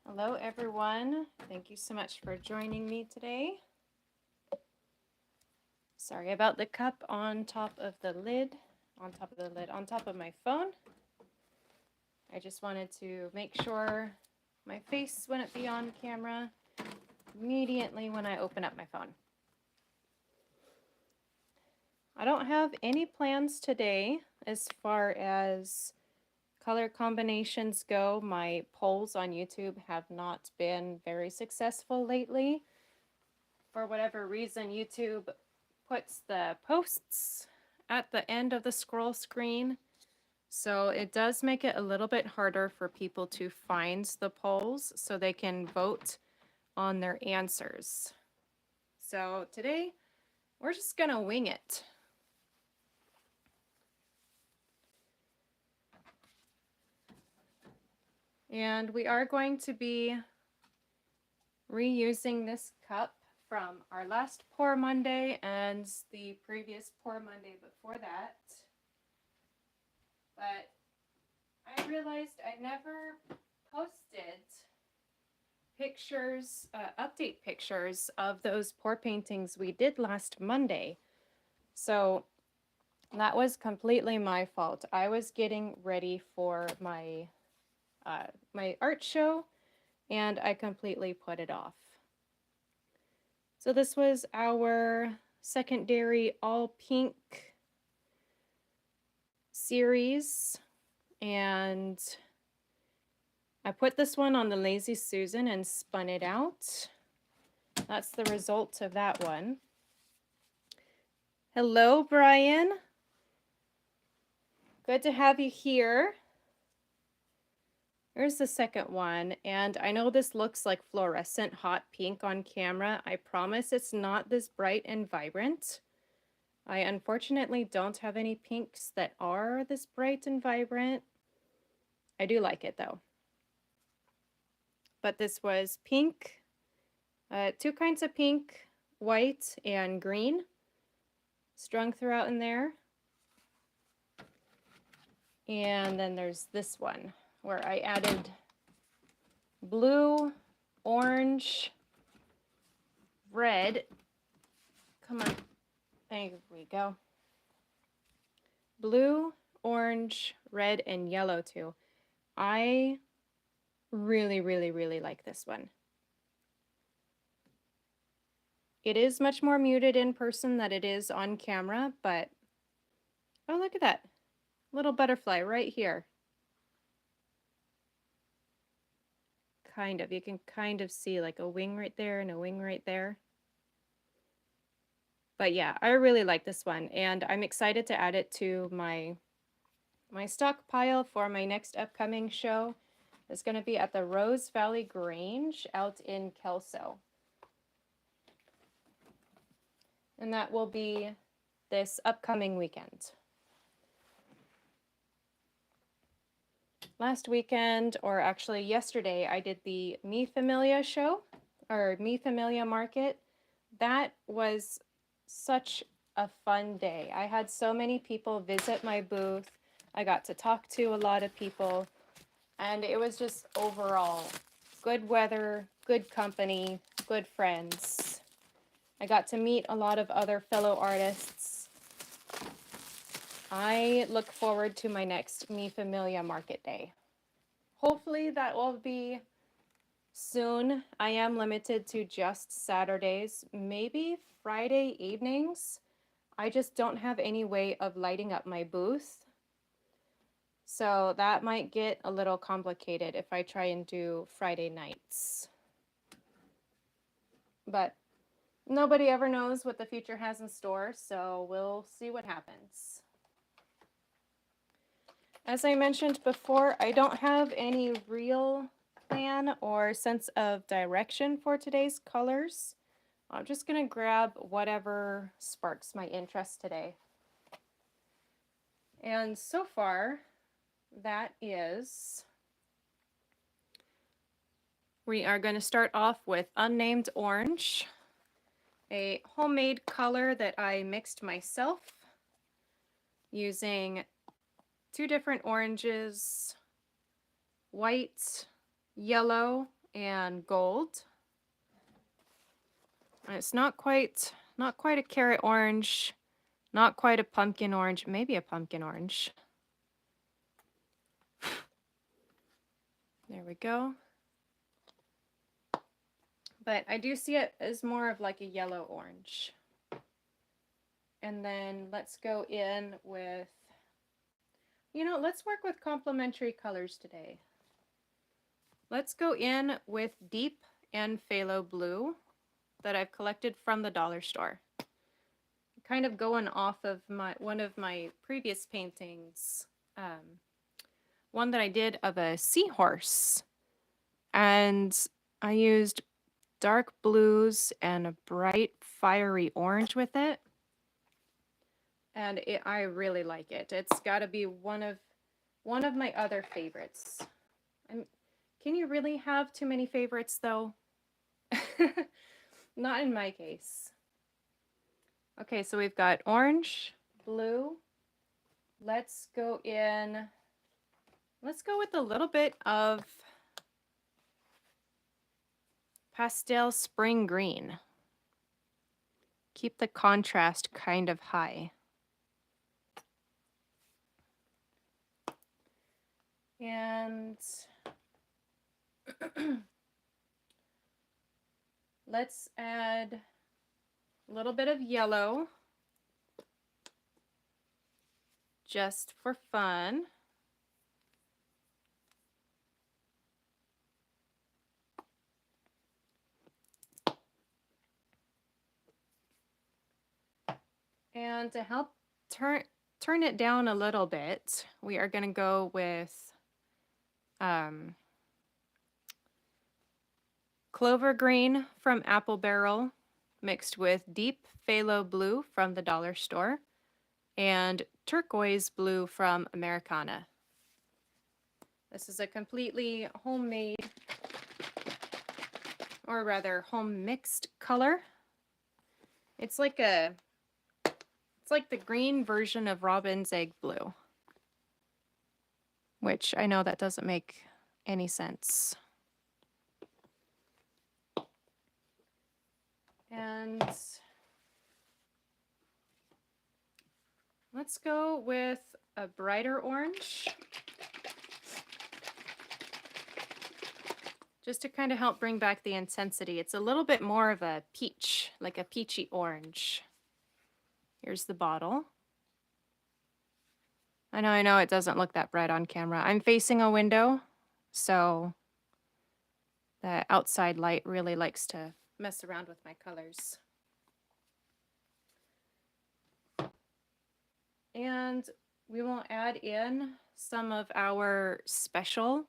Hello everyone. Thank you so much for joining me today. Sorry about the cup on top of the lid, on top of my phone. I just wanted to make sure my face wouldn't be on camera immediately when I open up my phone. I don't have any plans today as far as color combinations go. My polls on YouTube have not been very successful lately. For whatever reason, YouTube puts the posts at the end of the scroll screen. So it does make it a little bit harder for people to find the polls so they can vote on their answers. So today, we're just gonna wing it. And we are going to be reusing this cup from our last Pour Monday and the previous Pour Monday before that. But I realized I never posted pictures, update pictures of those pour paintings we did last Monday. So that was completely my fault. I was getting ready for my my art show and I completely put it off. So this was our secondary all pink series, and I put this one on the Lazy Susan and spun it out. That's the result of that one. Hello, Brian. Good to have you here. Here's the second one, and I know this looks like fluorescent hot pink on camera. I promise it's not this bright and vibrant. I unfortunately don't have any pinks that are this bright and vibrant. I do like it though. But this was pink, two kinds of pink, white and green, strung throughout in there. And then there's this one where I added blue, orange, red. Come on, there we go. Blue, orange, red, and yellow too. I really like this one. It is much more muted in person than it is on camera, but oh, look at that little butterfly right here. Kind of, you can kind of see like a wing right there and a wing right there. But yeah, I really like this one, and I'm excited to add it to my stockpile for my next upcoming show. It's going to be at the Rose Valley Grange out in Kelso. And that will be this upcoming weekend. Last weekend, or actually yesterday, I did the Mi Familia show, or Mi Familia market. That was such a fun day. I had so many people visit my booth. I got to talk to a lot of people, and it was just overall good weather, good company, good friends. I got to meet a lot of other fellow artists. I look forward to my next Mi Familia market day. Hopefully that will be soon. I am limited to just Saturdays, maybe Friday evenings. I just don't have any way of lighting up my booth. So that might get a little complicated if I try and do Friday nights. But nobody ever knows what the future has in store, so we'll see what happens. As I mentioned before, I don't have any real plan or sense of direction for today's colors. I'm just going to grab whatever sparks my interest today. And so far, that is, we are going to start off with Unnamed Orange, a homemade color that I mixed myself using two different oranges, white, yellow, and gold. And it's not quite a carrot orange, not quite a pumpkin orange, maybe a pumpkin orange. There we go. But I do see it as more of like a yellow orange. And then let's go in with, you know, let's work with complementary colors today. Let's go in with deep and phthalo blue that I've collected from the dollar store. Kind of going off of one of my previous paintings, one that I did of a seahorse. And I used dark blues and a bright fiery orange with it. And I really like it. It's got to be one of my other favorites. Can you really have too many favorites though? Not in my case. Okay, so we've got orange, blue. Let's go with a little bit of pastel spring green. Keep the contrast kind of high. And let's add a little bit of yellow just for fun. And to help turn it down a little bit, we are going to go with clover green from Apple Barrel mixed with deep phthalo blue from the dollar store and turquoise blue from Americana. This is a completely homemade, or rather home mixed color. It's like the green version of Robin's Egg Blue, which I know that doesn't make any sense. And let's go with a brighter orange, just to kind of help bring back the intensity. It's a little bit more of a peach, like a peachy orange. Here's the bottle. I know it doesn't look that bright on camera. I'm facing a window, so the outside light really likes to mess around with my colors. And we will add in some of our special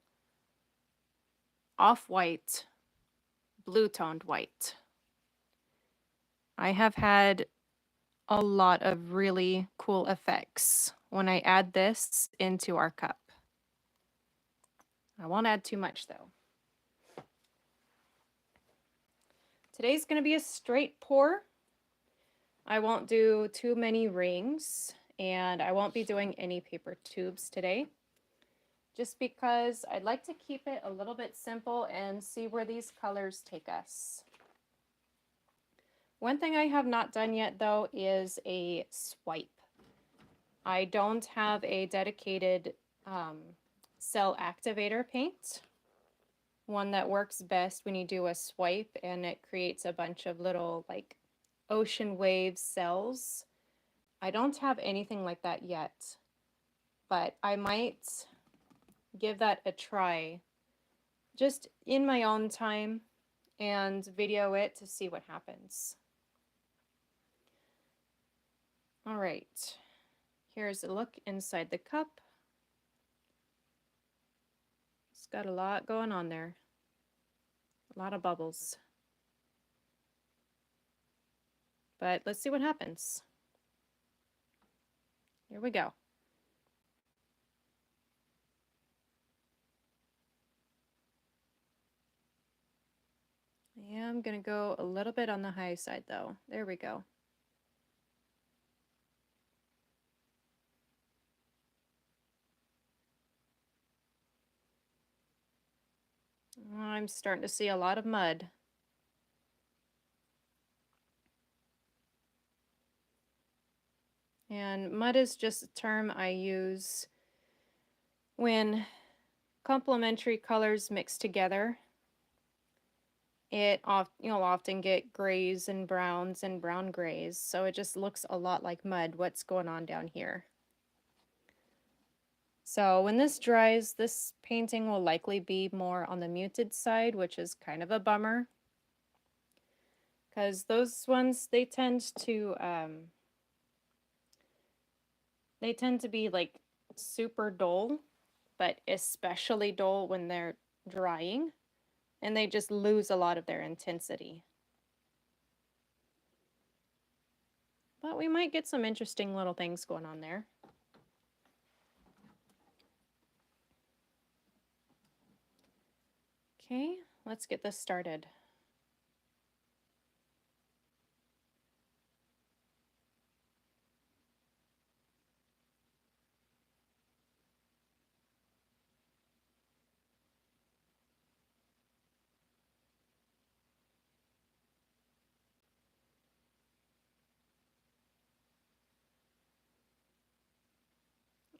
off-white, blue-toned white. I have had a lot of really cool effects when I add this into our cup. I won't add too much though. Today's going to be a straight pour. I won't do too many rings, and I won't be doing any paper tubes today, just because I'd like to keep it a little bit simple and see where these colors take us. One thing I have not done yet though is a swipe. I don't have a dedicated cell activator paint, one that works best when you do a swipe and it creates a bunch of little like ocean wave cells. I don't have anything like that yet, but I might give that a try just in my own time and video it to see what happens. All right, here's a look inside the cup. It's got a lot going on there, a lot of bubbles. But let's see what happens. Here we go. I am going to go a little bit on the high side though. There we go. I'm starting to see a lot of mud. And mud is just a term I use when complementary colors mix together. You'll often get grays and brown grays, so it just looks a lot like mud, what's going on down here. So when this dries, this painting will likely be more on the muted side, which is kind of a bummer. Because those ones, they tend to be like super dull, but especially dull when they're drying, and they just lose a lot of their intensity. But we might get some interesting little things going on there. Okay, let's get this started.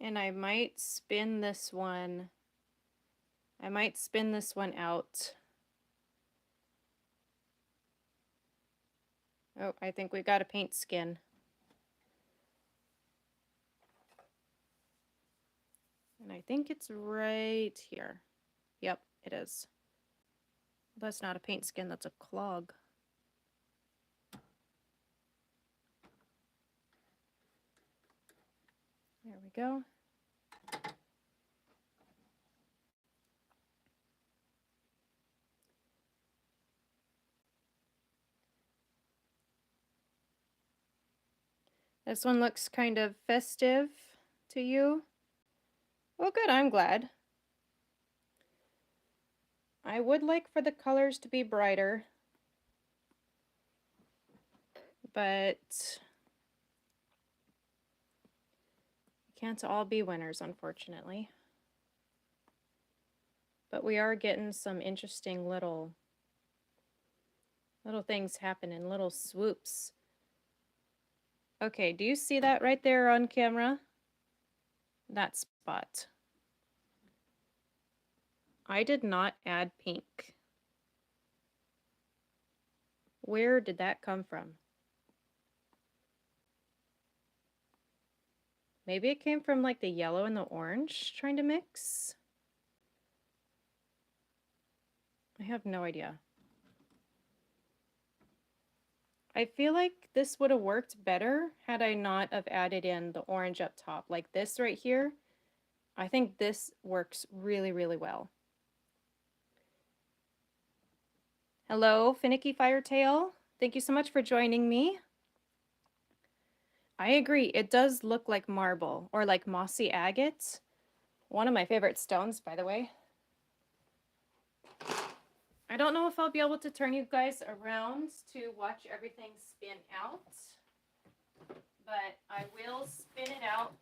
And I might spin this one out. Oh, I think we got a paint skin. And I think it's right here. Yep, it is. That's not a paint skin, that's a clog. There we go. This one looks kind of festive to you. Well, good, I'm glad. I would like for the colors to be brighter, but can't all be winners, unfortunately. But we are getting some interesting little things happening, little swoops. Okay, do you see that right there on camera? That spot. I did not add pink. Where did that come from? Maybe it came from like the yellow and the orange trying to mix? I have no idea. I feel like this would have worked better had I not have added in the orange up top. Like this right here, I think this works really, really well. Hello, Finicky Firetail. Thank you so much for joining me. I agree, it does look like marble or like mossy agate. One of my favorite stones, by the way. I don't know if I'll be able to turn you guys around to watch everything spin out, but I will spin it out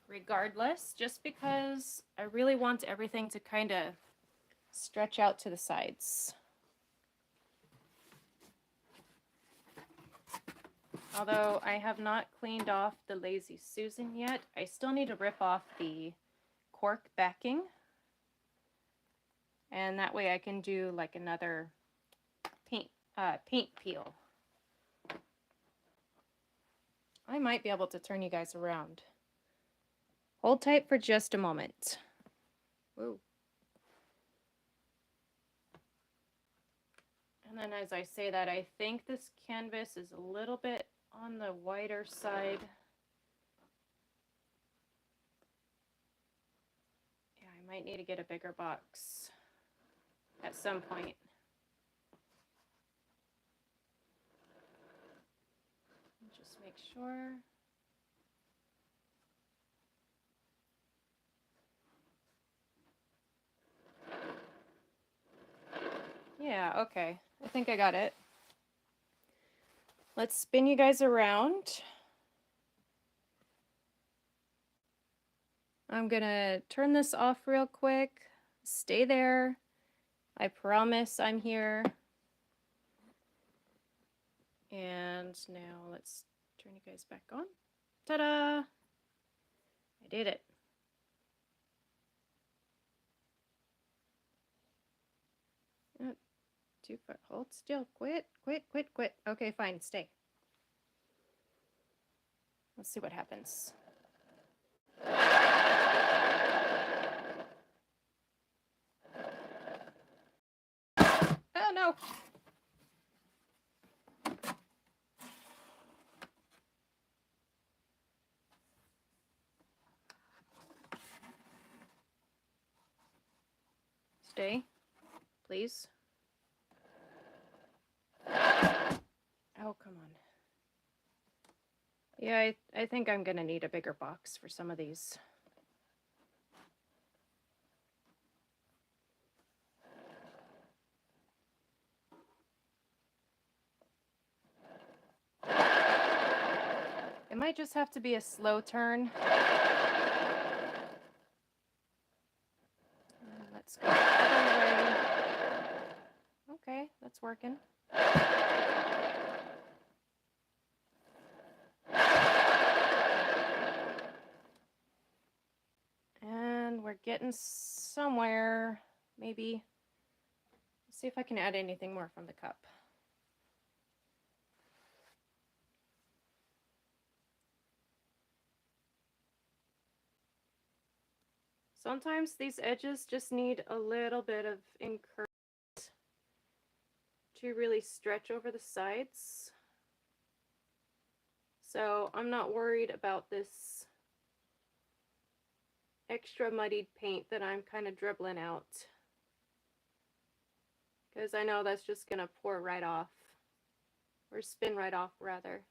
regardless, just because I really want everything to kind of stretch out to the sides. Although I have not cleaned off the Lazy Susan yet, I still need to rip off the cork backing. And that way I can do like another paint peel. I might be able to turn you guys around. Hold tight for just a moment. Woo. And then as I say that, I think this canvas is a little bit on the wider side. Yeah, I might need to get a bigger box at some point. Just make sure. Yeah, okay. I think I got it. Let's spin you guys around. I'm gonna turn this off real quick. Stay there. I promise I'm here. And now let's turn you guys back on. Ta-da! I did it. Too far. Hold still. Quit. Okay, fine. Stay. Let's see what happens. Oh no! Stay, please. Oh, come on. Yeah, I think I'm gonna need a bigger box for some of these. It might just have to be a slow turn. Let's go. Okay, that's working. And we're getting somewhere. Maybe. Let's see if I can add anything more from the cup. Sometimes these edges just need a little bit of encouragement to really stretch over the sides. So I'm not worried about this extra muddied paint that I'm kind of dribbling out, because I know that's just gonna pour right off, or spin right off rather.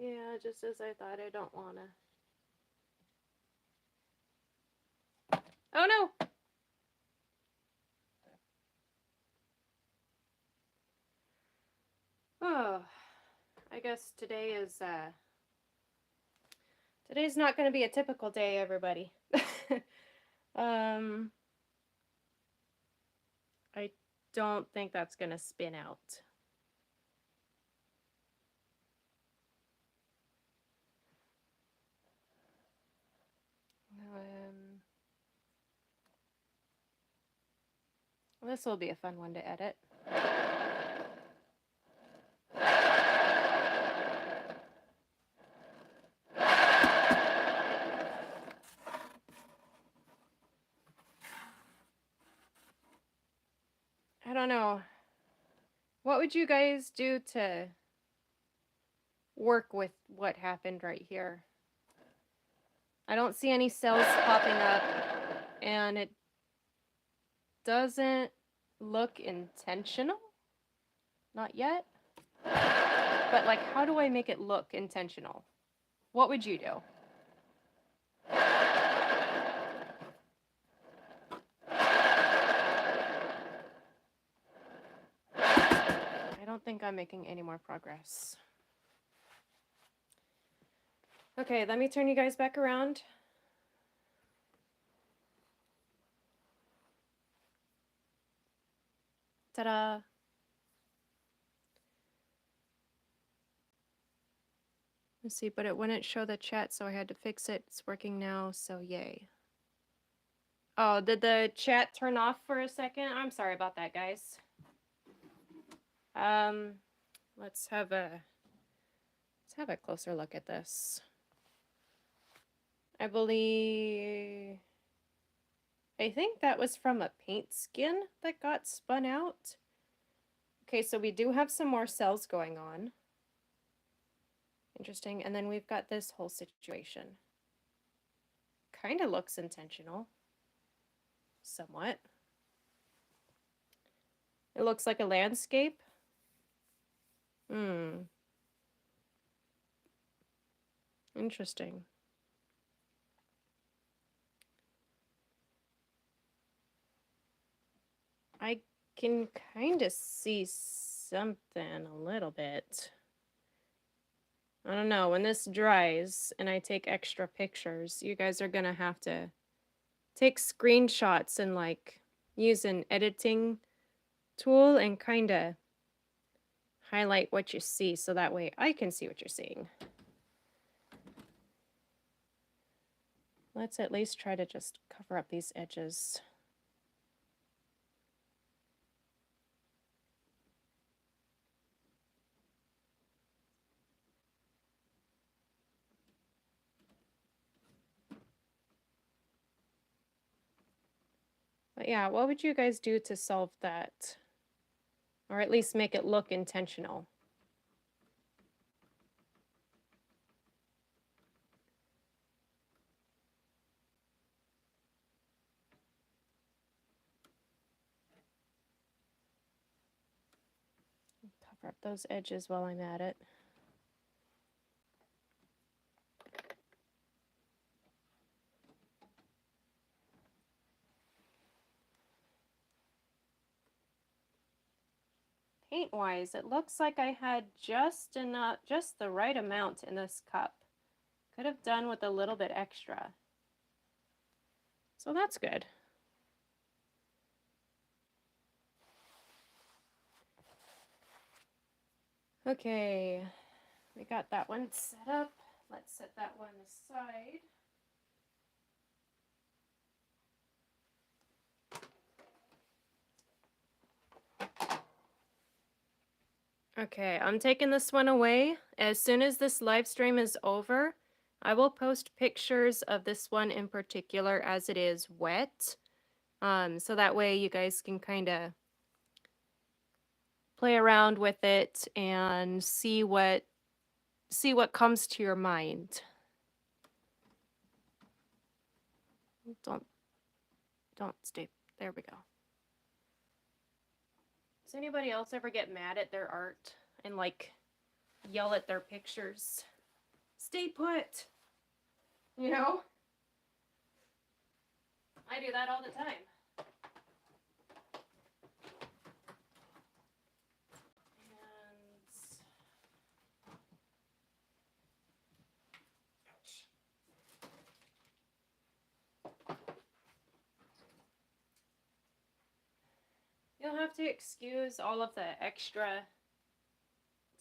Yeah, just as I thought. I don't wanna. Oh no! Oh, I guess today is today's not gonna be a typical day, everybody. I don't think that's gonna spin out. Well, this will be a fun one to edit. I don't know. What would you guys do to work with what happened right here? I don't see any cells popping up, and it doesn't look intentional. Not yet. But like, how do I make it look intentional? What would you do? I don't think I'm making any more progress. Okay, let me turn you guys back around. Ta-da! Let's see, but it wouldn't show the chat, so I had to fix it. It's working now, so yay. Oh, did the chat turn off for a second? I'm sorry about that, guys. Let's have a closer look at this. I think that was from a paint skin that got spun out. Okay, so we do have some more cells going on. Interesting. And then we've got this whole situation. Kind of looks intentional. Somewhat. It looks like a landscape. Interesting. can kind of see something a little bit. I don't know, when this dries and I take extra pictures, you guys are gonna have to take screenshots and like use an editing tool and kind of highlight what you see so that way I can see what you're seeing. Let's at least try to just cover up these edges. But yeah, what would you guys do to solve that? Or at least make it look intentional? Cover up those edges while I'm at it. Paint-wise, it looks like I had just enough, just the right amount in this cup. Could have done with a little bit extra. So that's good. Okay, we got that one set up. Let's set that one aside. Okay, I'm taking this one away. As soon as this live stream is over, I will post pictures of this one in particular as it is wet. So that way you guys can kind of play around with it and see what comes to your mind. Don't stay. There we go. Does anybody else ever get mad at their art and like yell at their pictures? Stay put. You know? I do that all the time. You'll have to excuse all of the extra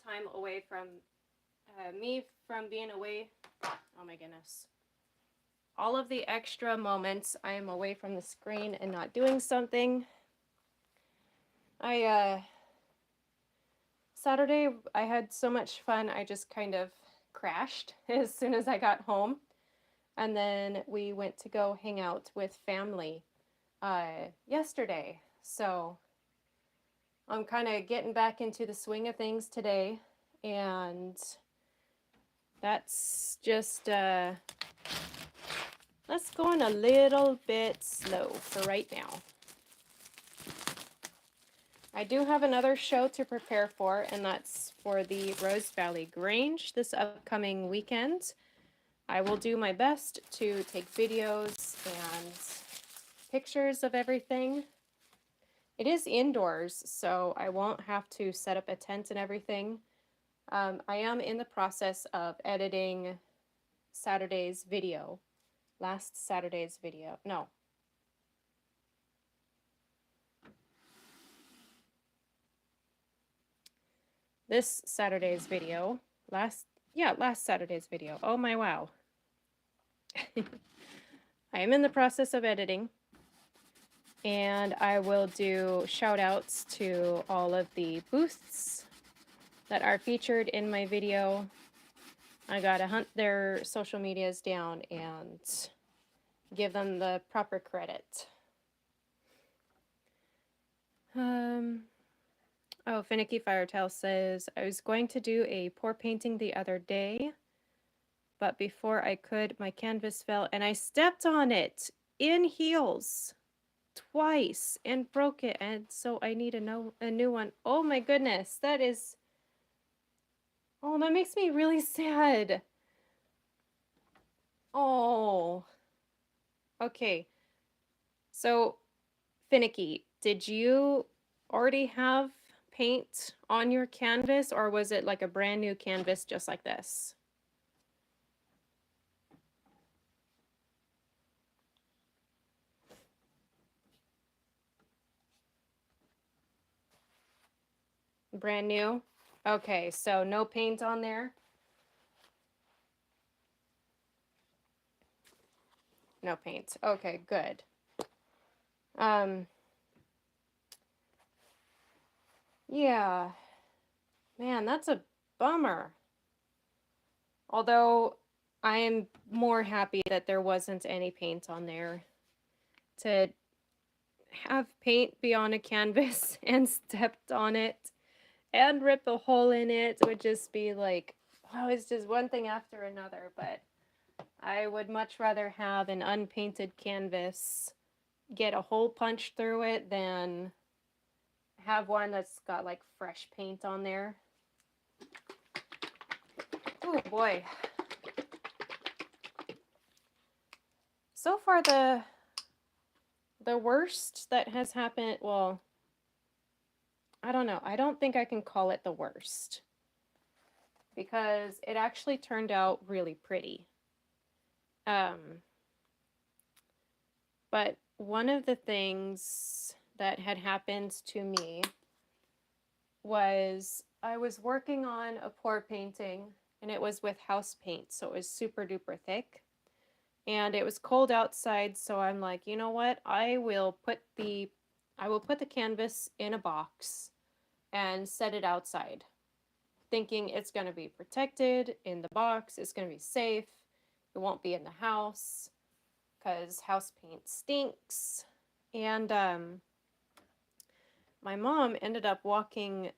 time away from me from being away. Oh my goodness. All of the extra moments I am away from the screen and not doing something. Saturday I had so much fun, I just kind of crashed as soon as I got home. And then we went to go hang out with family yesterday. So I'm kind of getting back into the swing of things today, and that's just that's going a little bit slow for right now. I do have another show to prepare for, and that's for the Rose Valley Grange this upcoming weekend. I will do my best to take videos and pictures of everything. It is indoors, so I won't have to set up a tent and everything. I am in the process of editing Saturday's video. Last Saturday's video. No. This Saturday's video. Last Saturday's video. Oh my wow. I am in the process of editing. And I will do shout outs to all of the booths that are featured in my video. I gotta hunt their social medias down and give them the proper credit. Oh, Finicky Firetail says, I was going to do a pour painting the other day, but before I could, my canvas fell and I stepped on it in heels twice and broke it, and so I need a new one. Oh my goodness, that makes me really sad. Oh. Okay. So, Finicky, did you already have paint on your canvas, or was it like a brand new canvas just like this? Brand new? Okay, so no paint on there? No paint. Okay, good. Yeah. Man, that's a bummer. Although I am more happy that there wasn't any paint on there. To have paint be on a canvas and stepped on it and rip a hole in it would just be like, oh, it's just one thing after another. But I would much rather have an unpainted canvas get a hole punched through it than have one that's got like fresh paint on there. Oh boy. So far the worst that has happened, well, I don't know. I don't think I can call it the worst because it actually turned out really pretty. But one of the things that had happened to me was I was working on a pour painting, and it was with house paint, so it was super duper thick. And it was cold outside, so I'm like, you know what? I will put the canvas in a box and set it outside, thinking it's going to be protected in the box, it's going to be safe, it won't be in the house because house paint stinks. And my mom ended up walking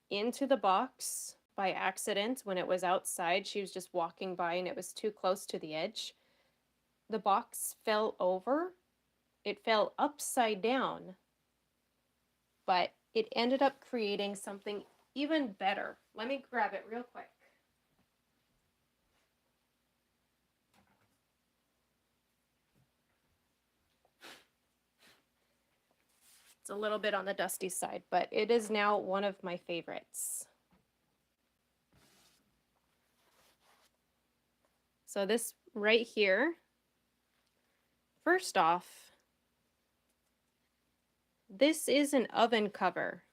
into the box by accident when it was outside. She was just walking by and it was too close to the edge. The box fell over. It fell upside down, but it ended up creating something even better. Let me grab it real quick. It's a little bit on the dusty side, but it is now one of my favorites. So this right here, first off, this is an oven cover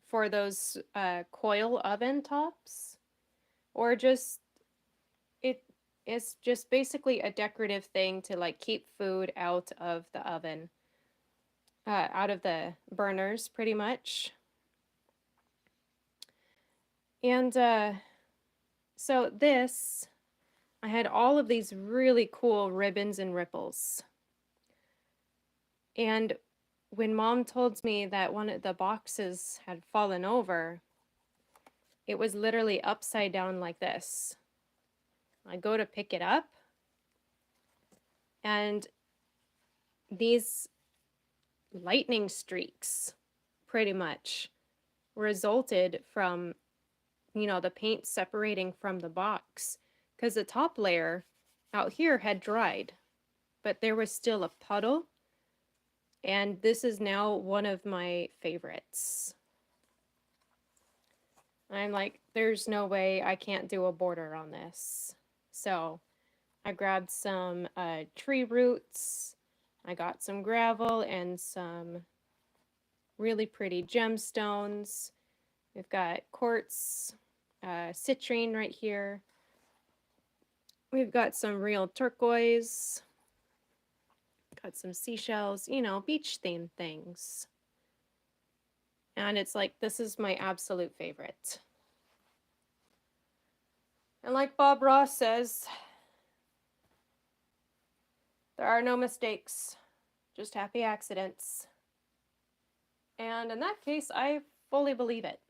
for those coil oven tops, or just, it's just basically a decorative thing to like keep food out of the oven, out of the burners pretty much. And so this, I had all of these really cool ribbons and ripples. And when Mom told me that one of the boxes had fallen over, it was literally upside down like this. I go to pick it up, and these lightning streaks pretty much resulted from, you know, the paint separating from the box, because the top layer out here had dried, but there was still a puddle, and this is now one of my favorites. I'm like, there's no way I can't do a border on this. So I grabbed some tree roots, I got some gravel and some really pretty gemstones. We've got quartz, citrine right here. We've got some real turquoise, got some seashells, you know, beach themed things. And it's like, this is my absolute favorite. And like Bob Ross says, there are no mistakes, just happy accidents. And in that case, I fully believe it.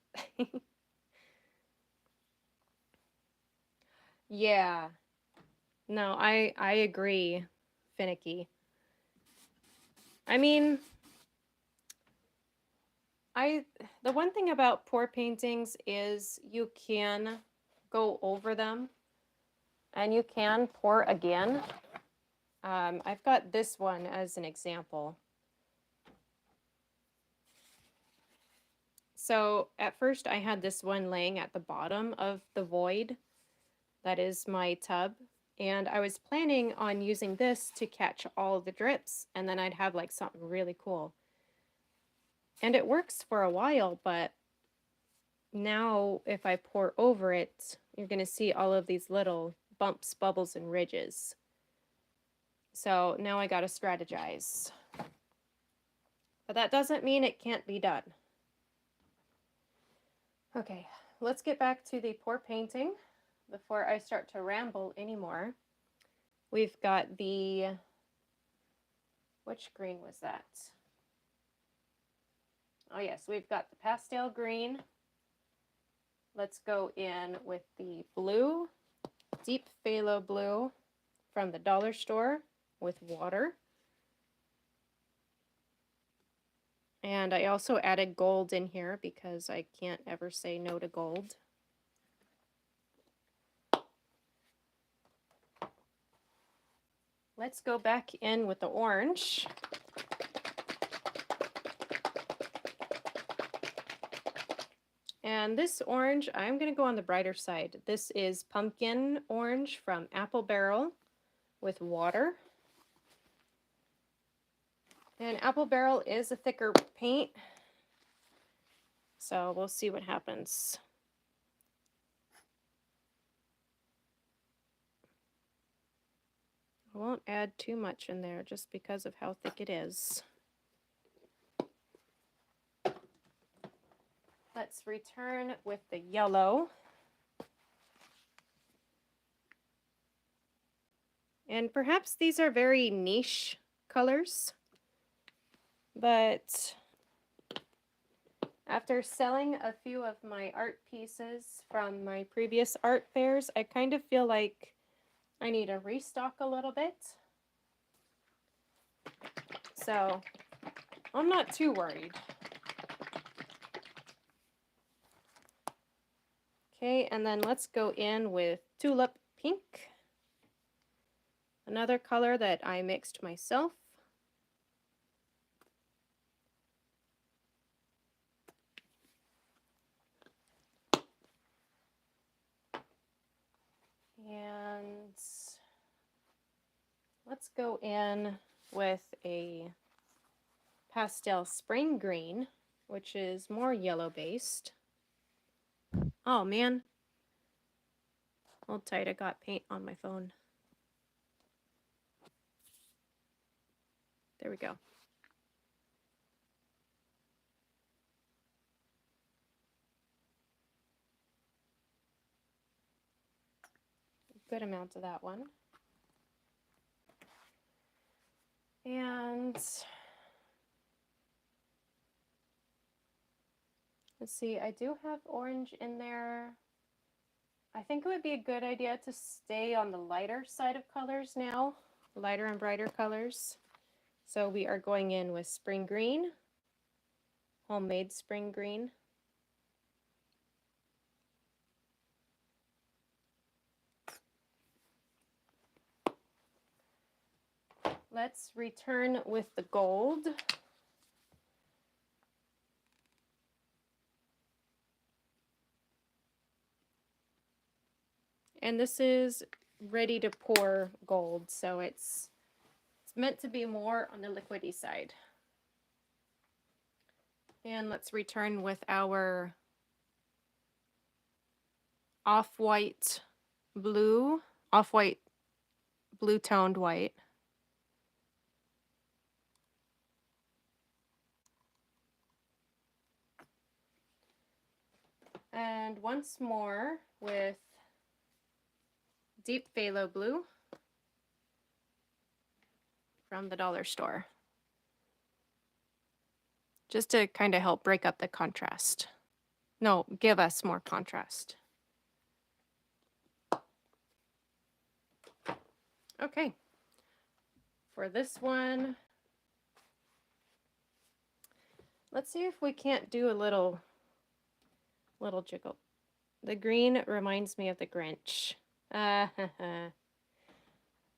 Yeah. No, I agree, Finicky. I mean, the one thing about pour paintings is you can go over them and you can pour again. I've got this one as an example. So at first I had this one laying at the bottom of the void. That is my tub. And I was planning on using this to catch all the drips, and then I'd have like something really cool. And it works for a while, but now if I pour over it, you're going to see all of these little bumps, bubbles, and ridges. So now I got to strategize. But that doesn't mean it can't be done. Okay, let's get back to the pour painting before I start to ramble anymore. We've got the, which green was that? Oh yes, we've got the pastel green. Let's go in with the blue, deep phthalo blue from the dollar store with water. And I also added gold in here because I can't ever say no to gold. Let's go back in with the orange. And this orange, I'm going to go on the brighter side. This is pumpkin orange from Apple Barrel with water. And Apple Barrel is a thicker paint, so we'll see what happens. I won't add too much in there just because of how thick it is. Let's return with the yellow. And perhaps these are very niche colors, but after selling a few of my art pieces from my previous art fairs, I kind of feel like I need to restock a little bit. So I'm not too worried. Okay, and then let's go in with Tulip Pink, another color that I mixed myself. And let's go in with a pastel spring green, which is more yellow based. Oh man, hold tight, I got paint on my phone. There we go. Good amount of that one. And let's see, I do have orange in there. I think it would be a good idea to stay on the lighter side of colors now, lighter and brighter colors. So we are going in with spring green, homemade spring green. Let's return with the gold. And this is ready to pour gold, so it's meant to be more on the liquidy side. And let's return with our off-white blue, off-white blue-toned white. And once more with deep phthalo blue from the dollar store, just to kind of help break up the contrast. No, give us more contrast. Okay, for this one, let's see if we can't do a little jiggle. The green reminds me of the Grinch. Yeah,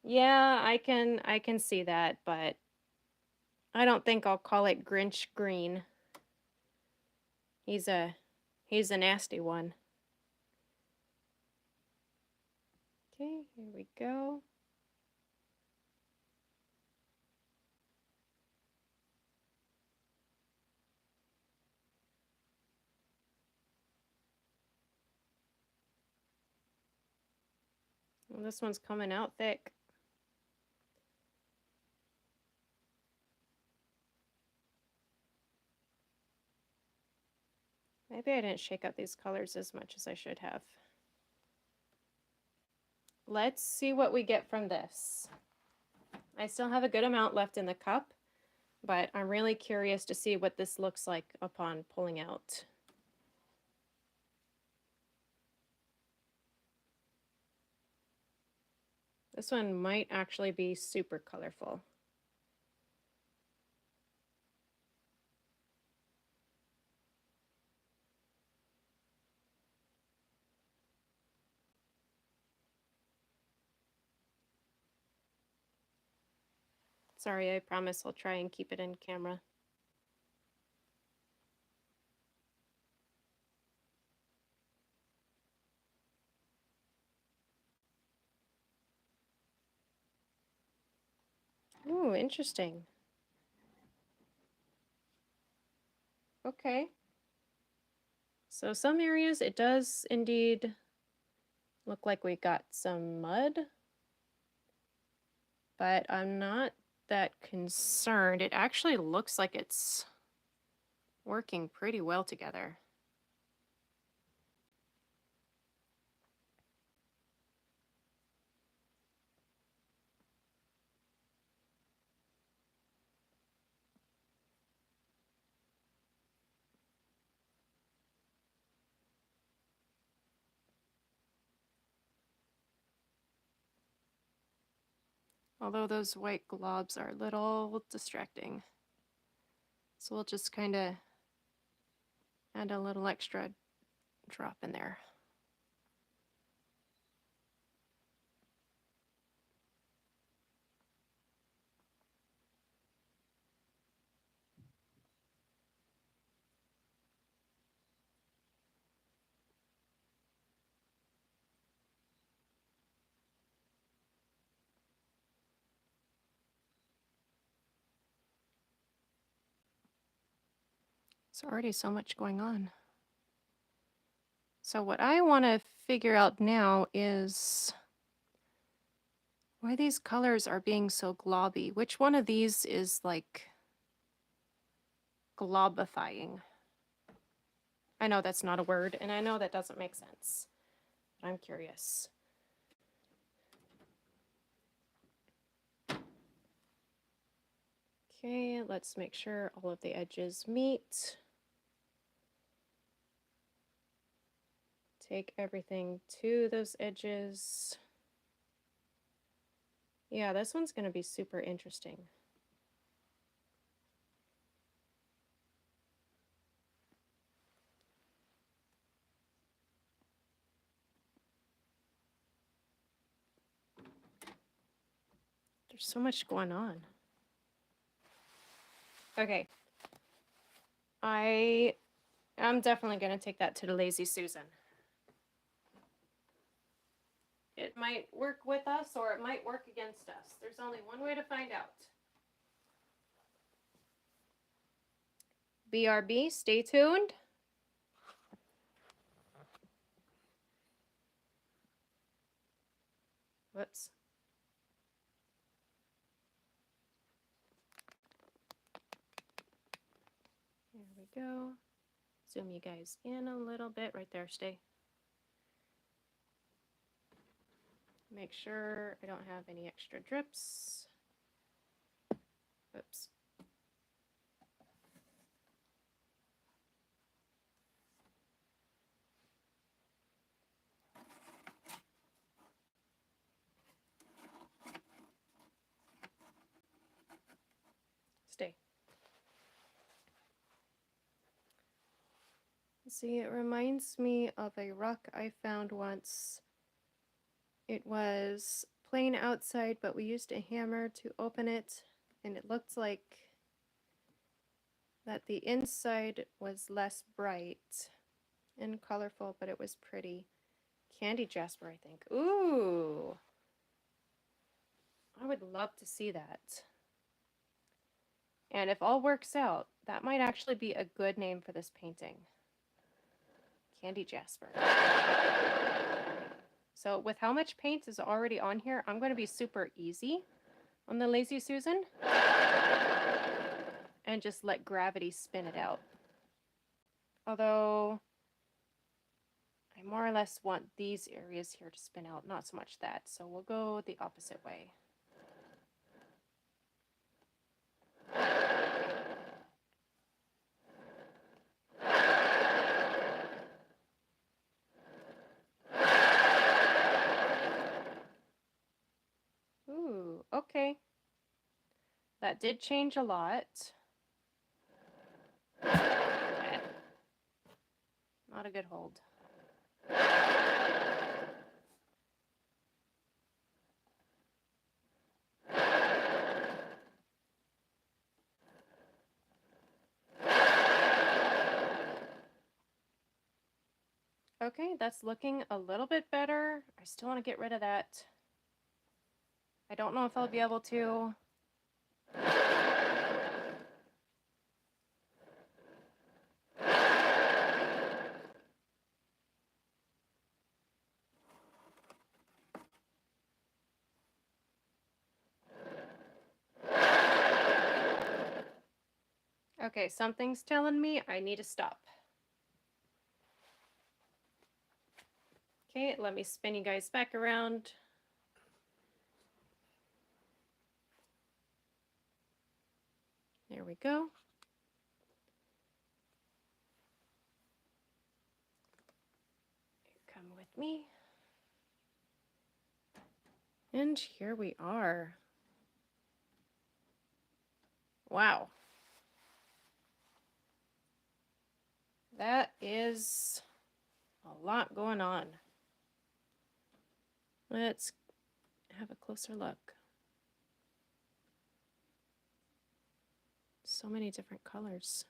I can see that, but I don't think I'll call it Grinch green. He's a nasty one. Okay, here we go. Well, this one's coming out thick. Maybe I didn't shake up these colors as much as I should have. Let's see what we get from this. I still have a good amount left in the cup, but I'm really curious to see what this looks like upon pulling out. This one might actually be super colorful. Sorry, I promise I'll try and keep it in camera. Ooh, interesting. Okay. So some areas it does indeed look like we got some mud, but I'm not that concerned. It actually looks like it's working pretty well together. Although those white globs are a little distracting. So we'll just kind of add a little extra drop in there. There's already so much going on. So what I want to figure out now is why these colors are being so globby. Which one of these is like globifying? I know that's not a word, and I know that doesn't make sense, but I'm curious. Okay, let's make sure all of the edges meet. Take everything to those edges. Yeah, this one's going to be super interesting. There's so much going on. Okay. I'm definitely going to take that to the Lazy Susan. It might work with us or it might work against us. There's only one way to find out. BRB, stay tuned. Whoops. There we go. Zoom you guys in a little bit. Right there, stay. Make sure I don't have any extra drips. Oops. Stay. See, it reminds me of a rock I found once. It was plain outside, but we used a hammer to open it, and it looked like that the inside was less bright and colorful, but it was pretty. Candy Jasper, I think. Ooh, I would love to see that. And if all works out, that might actually be a good name for this painting. Candy Jasper. So with how much paint is already on here, I'm going to be super easy on the Lazy Susan and just let gravity spin it out. Although I more or less want these areas here to spin out, not so much that. So we'll go the opposite way. Ooh, okay. That did change a lot. Not a good hold. Okay, that's looking a little bit better. I still want to get rid of that. I don't know if I'll be able to. Okay, something's telling me I need to stop. Okay, let me spin you guys back around. There we go. Come with me. And here we are. Wow. That is a lot going on. Let's have a closer look. So many different colors.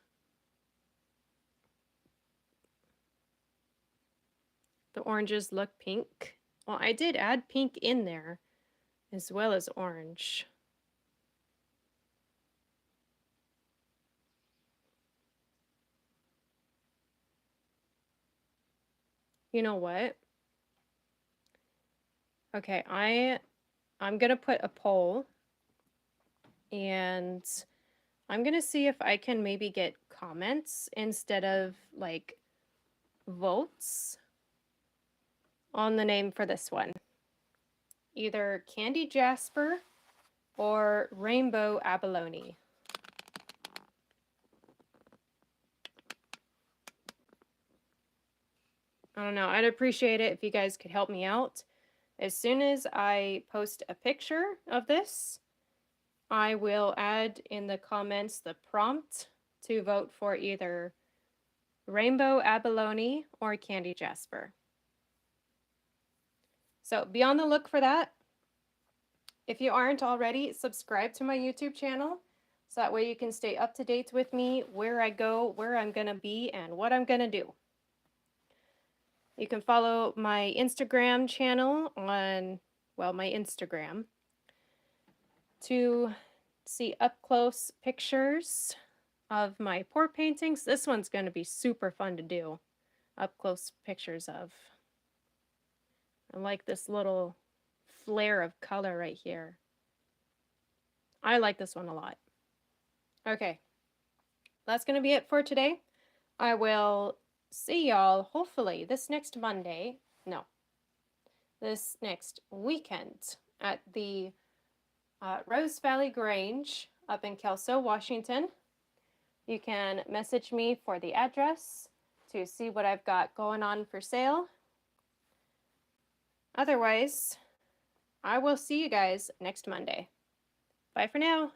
The oranges look pink. Well, I did add pink in there as well as orange. You know what? Okay, I'm gonna put a poll and I'm gonna see if I can maybe get comments instead of like votes on the name for this one. Either Candy Jasper or Rainbow Abalone. I don't know, I'd appreciate it if you guys could help me out. As soon as I post a picture of this, I will add in the comments the prompt to vote for either Rainbow Abalone or Candy Jasper. So be on the look for that. If you aren't already, subscribe to my YouTube channel so that way you can stay up to date with me, where I go, where I'm going to be, and what I'm going to do. You can follow my Instagram channel on, well, my Instagram to see up-close pictures of my pour paintings. This one's going to be super fun to do, up-close pictures of. I like this little flare of color right here. I like this one a lot. Okay, that's going to be it for today. I will see y'all hopefully this next Monday, no, this next weekend at the Rose Valley Grange up in Kelso, Washington. You can message me for the address to see what I've got going on for sale. Otherwise, I will see you guys next Monday. Bye for now.